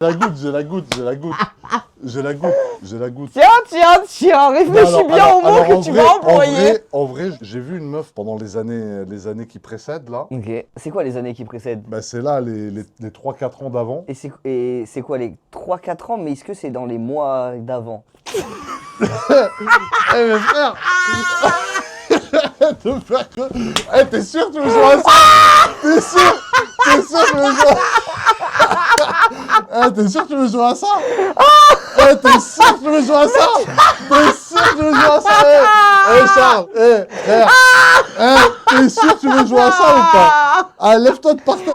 La goutte, j'ai la goutte, j'ai la goutte. J'ai la goutte, j'ai la goutte. Tiens, réfléchis bien au mot que tu vas employer. En vrai, j'ai vu une meuf pendant les années qui précèdent, là. Ok, c'est quoi les années qui précèdent? Bah, c'est là, les 3-4 ans d'avant. Et c'est quoi les 3-4 ans, mais est-ce que c'est dans les mois d'avant? Eh, mais frère Eh, t'es sûr que tu veux jouer à ça? T'es sûr que tu veux jouer Eh, t'es sûr que tu veux jouer à ça? Eh, t'es sûr que tu veux jouer à ça? T'es sûr que tu veux jouer à ça? Eh, Charles, frère, t'es sûr que tu veux jouer à ça ou pas? Ah, lève-toi de par terre.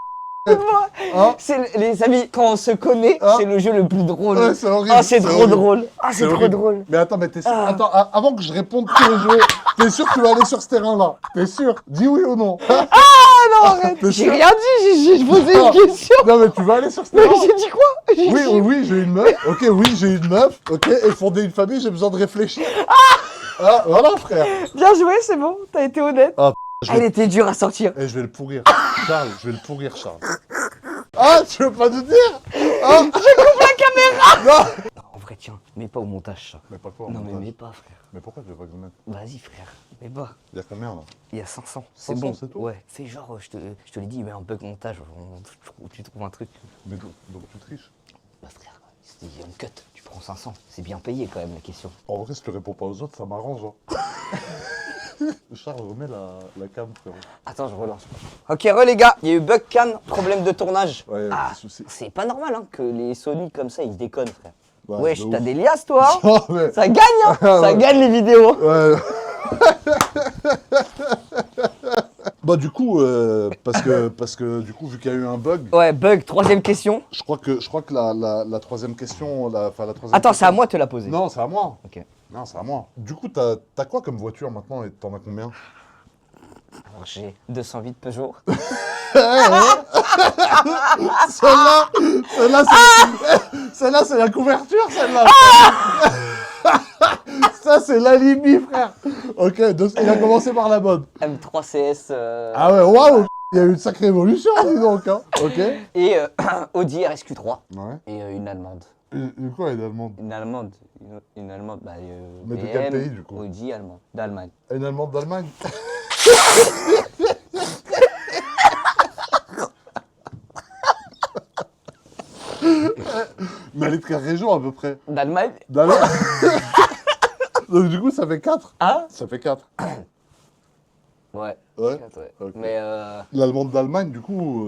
Hein? C'est les amis, quand on se connaît, c'est le jeu le plus drôle. Ouais, c'est horrible. Ah, c'est trop drôle. Ah, c'est trop drôle. Mais attends, mais t'es sûr? Attends, avant que je réponde tous les jeux, t'es sûr que tu vas aller sur ce terrain-là? T'es sûr? Dis oui ou non? Ah non, arrête. J'ai rien dit, j'ai posé une question. Non, mais tu vas aller sur ce Mais terrain? j'ai dit quoi? Oui, j'ai une meuf. Ok, oui, j'ai une meuf. Ok, et fonder une famille, j'ai besoin de réfléchir. Ah, voilà, frère. Bien joué, c'est bon, t'as été honnête. Ah, Elle était dure à sortir. Et je vais le pourrir. Charles, je vais le pourrir, Charles. Ah, tu veux pas nous dire? Ah. Je coupe la caméra. Non. En vrai, tiens, mets pas au montage ça. Mais pas quoi? Non, mais mets pas, frère. Mais pourquoi tu veux pas que je mette? Vas-y, frère, mets pas. Il y a combien là? Il y a 500. 500, C'est bon. c'est tout? Ouais, fais genre, je te l'ai dit, mais un bug montage, tu trouves un truc. Mais donc tu triches? Bah, frère, c'était un cut. Tu prends 500. C'est bien payé quand même la question. En vrai, si tu réponds pas aux autres, ça m'arrange. Hein. Charles, remets la cam, frérot. Attends, je relance. Ok, les gars, il y a eu bug cam, problème de tournage. Ouais, Ah, des soucis. c'est pas normal hein, que les Sony comme ça, ils se déconnent, frère. Ouais, Wesh, de t'as ouf. des liasses, toi hein. Oh, mais... Ça gagne, hein. Ça Ouais. gagne les vidéos. Ouais. Bah du coup, parce que du coup, vu qu'il y a eu un bug, Ouais, bug, troisième question. je crois que la troisième question, la troisième Attends, c'est question- à moi de te la poser. Non, c'est à moi. Ok. Non, c'est à moi. Du coup, t'as quoi comme voiture maintenant et t'en as combien? Alors, j'ai 208 Peugeot. Celle-là, c'est la couverture, celle-là. Ça, c'est l'alibi, frère. Ok, il a commencé par la bonne. M3 CS. Ah ouais, waouh. Il y a eu une sacrée évolution, dis donc. Hein. Ok. Et Audi RSQ3. Ouais. Et une allemande. Quoi, elle est allemande? Une allemande. Une allemande. Bah, Mais de BM, quel pays, du coup? Audi allemand. D'Allemagne. Une allemande d'Allemagne. Mais elle est de quelle région à peu près? D'Allemagne. D'Allemagne. Donc du coup, ça fait 4. Ah. Ça fait 4. Ouais. Ouais. Ouais. Ok. Mais L'allemande d'Allemagne, du coup,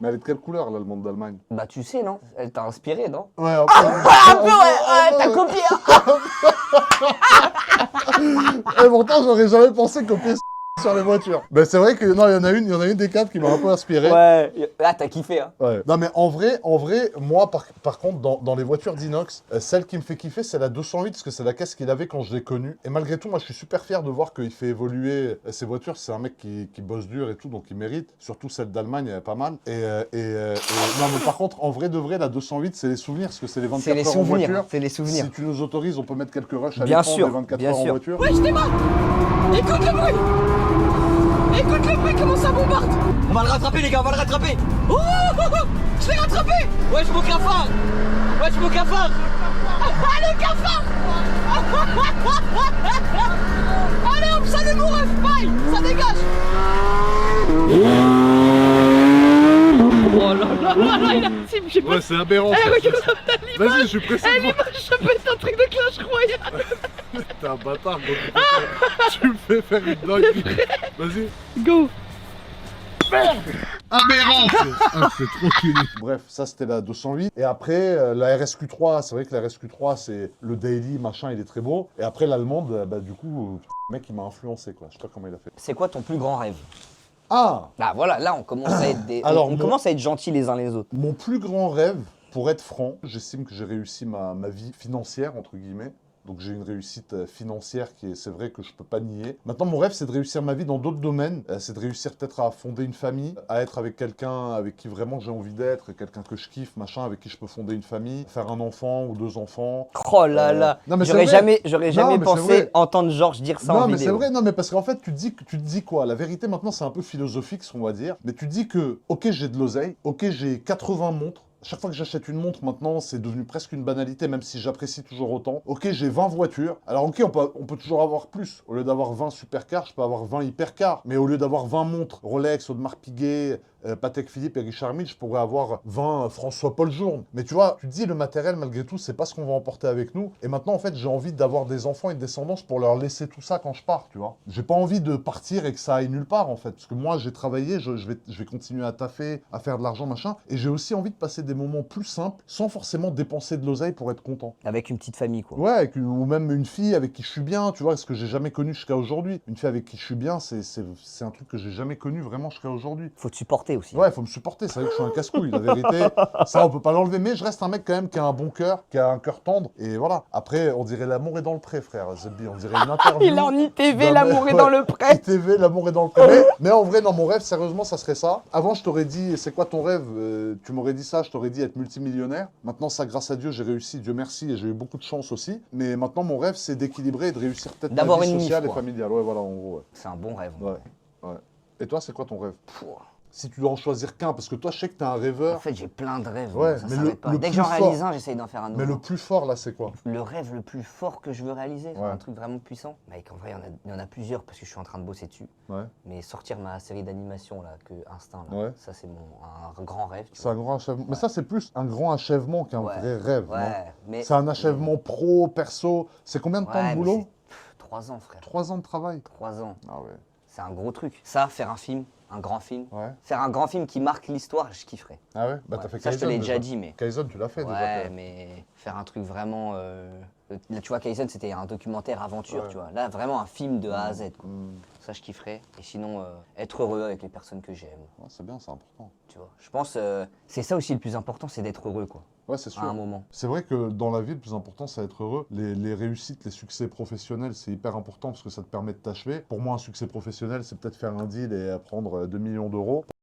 mais elle est de quelle couleur, l'allemande d'Allemagne? bah tu sais non, elle t'a inspiré non? Ouais, un peu. Un peu ouais, t'as copié. Et pourtant, j'aurais jamais pensé copier sur les voitures. Mais c'est vrai que non, il y en a une des 4 qui m'a un peu inspiré. Ouais. Ah t'as kiffé hein. Ouais. Non mais en vrai, moi par contre dans les voitures d'inox, celle qui me fait kiffer c'est la 208 parce que c'est la caisse qu'il avait quand je l'ai connu. Et malgré tout, moi je suis super fier de voir qu'il fait évoluer ses voitures. C'est un mec qui bosse dur et tout, donc il mérite. Surtout celle d'Allemagne, elle est pas mal. Et non mais par contre, en vrai de vrai, la 208 c'est les souvenirs parce que c'est les 24 C'est les heures en souvenirs. voiture. C'est les souvenirs. Si tu nous autorises, on peut mettre quelques rushs à Bien l'écran sûr, des 24 bien heures en sûr. voiture. Ouais, je démarre. Écoute le bruit. Écoute le bruit, comment ça bombarde. On va le rattraper les gars, on va le rattraper. Oh, oh, oh, oh, je l'ai rattrapé. Ouais, je mon cafard. Ouais, je mon cafard. Ah, le cafard. Allez hop, salut mon ref, bye, ça dégage. Oh là là là là, il a... j'ai pas... Ouais, c'est aberrant. Eh, regarde l'image. Vas-y, je suis pressé. Eh, l'image, ça peut être un truc de Clash Royale. T'es un bâtard, gros. Tu me fais faire une dinguerie. Vas-y. Go. Aberrant. C'est trop cool. Bref, ça c'était la 208. Et après, la RSQ3, c'est vrai que la RSQ3, c'est le daily, machin, il est très beau. Et après, l'allemande, bah du coup, le mec, il m'a influencé, quoi. Je sais pas comment il a fait. C'est quoi ton plus grand rêve? Ah, Ah voilà, là on commence à être Alors, on mon- commence à être gentils les uns les autres. mon plus grand rêve, pour être franc, j'estime que j'ai réussi ma vie financière, entre guillemets. Donc j'ai une réussite financière qui est, c'est vrai que je peux pas nier. Maintenant, mon rêve, c'est de réussir ma vie dans d'autres domaines. C'est de réussir peut-être à fonder une famille, à être avec quelqu'un avec qui vraiment j'ai envie d'être, quelqu'un que je kiffe, machin, avec qui je peux fonder une famille, faire un enfant ou 2 enfants. Oh là là, non, mais c'est j'aurais vrai. jamais Non, mais c'est pensé vrai. entendre Georges dire ça en Non, mais vidéo. c'est vrai, non, mais parce qu'en fait, tu te dis quoi? La vérité, maintenant, c'est un peu philosophique, ce qu'on va dire. Mais tu te dis que, ok, j'ai de l'oseille, ok, j'ai 80 montres. chaque fois que j'achète une montre maintenant, c'est devenu presque une banalité, même si j'apprécie toujours autant. Ok, j'ai 20 voitures. Alors ok, on peut toujours avoir plus. Au lieu d'avoir 20 supercars, je peux avoir 20 hypercars. Mais au lieu d'avoir 20 montres Rolex, Audemars Piguet, Patek Philippe et Richard Mille, je pourrais avoir 20 François-Paul Journe. Mais tu vois, tu te dis, le matériel, malgré tout, c'est pas ce qu'on va emporter avec nous. Et maintenant, en fait, j'ai envie d'avoir des enfants et une descendance pour leur laisser tout ça quand je pars, tu vois. J'ai pas envie de partir et que ça aille nulle part, en fait. Parce que moi, j'ai travaillé, je vais continuer à taffer, à faire de l'argent, machin. Et j'ai aussi envie de passer des moments plus simples, sans forcément dépenser de l'oseille pour être content. Avec une petite famille, quoi. Ouais, ou même une fille avec qui je suis bien, tu vois, ce que j'ai jamais connu jusqu'à aujourd'hui. Une fille avec qui je suis bien, c'est un truc que j'ai jamais connu vraiment jusqu'à aujourd'hui. Faut te supporter aussi. Ouais, faut me supporter. C'est vrai que je suis un casse-couille, la vérité. Ça, on peut pas l'enlever. Mais je reste un mec quand même qui a un bon cœur, qui a un cœur tendre. Et voilà. Après, on dirait l'amour est dans le pré, frère. Zebbi, on dirait une interview. Il est en ITV, l'amour est dans le pré. ITV, l'amour est dans le pré. Mais en vrai, dans mon rêve, sérieusement, ça serait ça. Avant, je t'aurais dit, c'est quoi ton rêve? Tu m'aurais dit ça, je t'aurais dit être multimillionnaire. Maintenant, ça, grâce à Dieu, j'ai réussi. Dieu merci. Et j'ai eu beaucoup de chance aussi. Mais maintenant, mon rêve, c'est d'équilibrer et de réussir peut-être ma D'avoir vie une sociale mif, et quoi. familiale. Ouais, voilà, en gros. Ouais. C'est un bon rêve. Ouais. Ouais. Et toi, c'est quoi ton rêve? Pouah. Si tu dois en choisir qu'un, parce que toi, je sais que t'es un rêveur. En fait, j'ai plein de rêves. Ouais, ça mais s'arrête pas. le Dès que plus j'en réalise fort- un, j'essaye d'en faire un autre. Mais le plus fort, là, c'est quoi? Le rêve le plus fort que je veux réaliser, Ouais. un truc vraiment puissant. Mec, en vrai, il y en a plusieurs parce que je suis en train de bosser dessus. Ouais. Mais sortir ma série d'animation, là, que Instinct, là, Ouais. ça, c'est un grand rêve. Tu C'est un grand achèvement. Mais ça, c'est plus un grand achèvement qu'un Ouais. vrai rêve. vois. non Ouais, mais. C'est un achèvement pro, perso. C'est combien de temps Ouais, de mais boulot? c'est 3 ans, frère. 3 ans de travail. 3 ans. Ah ouais. C'est un gros truc. Ça, faire un film, un grand film. Ouais. Faire un grand film qui marque l'histoire, je kifferais. Ah ouais? Bah, Ouais. t'as fait Ça, je te Kaizen l'ai déjà dit, mais. Kaizen, tu l'as fait déjà. Ouais, frère. mais faire un truc vraiment. Là, tu vois, Kaizen, c'était un documentaire aventure, Ouais. tu vois. Là, vraiment un film de A à Z, quoi. Hmm. Ça, je kifferais. Et sinon, être heureux avec les personnes que j'aime, Ouais, c'est bien, c'est important. tu vois. Je pense, c'est ça aussi le plus important, c'est d'être heureux, quoi, Ouais, c'est à un sûr. moment. C'est vrai que dans la vie, le plus important, c'est être heureux. Les réussites, les succès professionnels, c'est hyper important parce que ça te permet de t'achever. Pour moi, un succès professionnel, c'est peut-être faire un deal et prendre 2 millions d'euros.